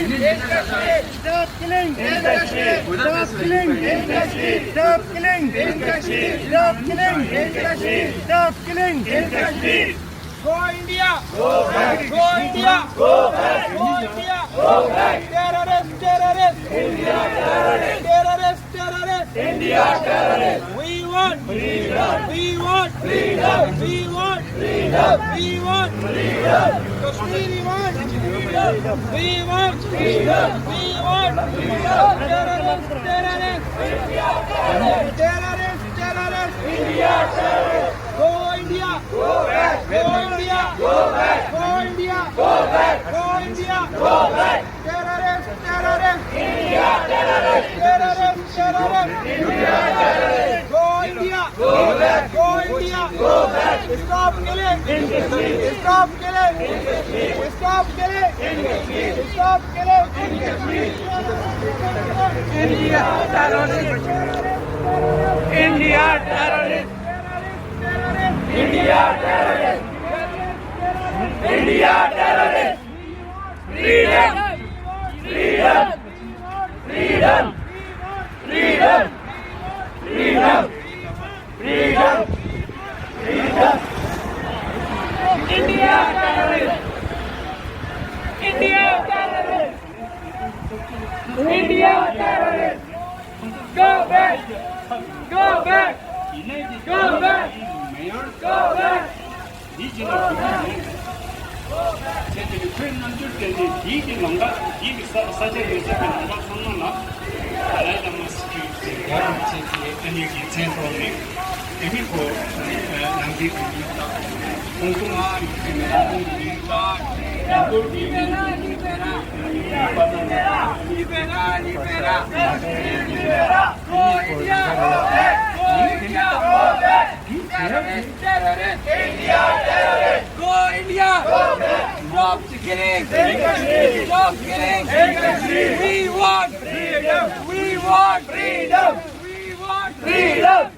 Stop killing! Stop killing! Stop killing! Stop killing! Stop killing! Go India! Go back! Go India! Go back! Go India! Go back! Terrorist! Terrorist! India terrorist! Terrorist! Terrorist! India terrorist! We want Freedom! We want Freedom! We want Freedom! We want Freedom! Kashmiri want We want Freedom! We want Terrorist! Terrorist! Terrorist! Terrorist! India terrorist! Go India! Go back! Go India! Go back! Go India! Go back! Go India! Go back! Terrorist! Terrorist! India terrorist! Terrorist! Terrorist! India terrorist! Go India! Go back! Go India! Go back! Stop killing! Stop killing! Stop killing! Stop killing! India terrorist! India terrorist! India terrorist! India terrorist! Freedom! Freedom! Freedom! Freedom! Freedom! Freedom! Freedom! India terrorist! India terrorist! India terrorist! Go back! Go back! Go back! Go back! Go India! Stop killing! Stop killing! We want freedom! We want freedom! We want Freedom!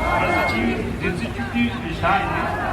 Arası Çin, Denizli Türk'ü şahinler.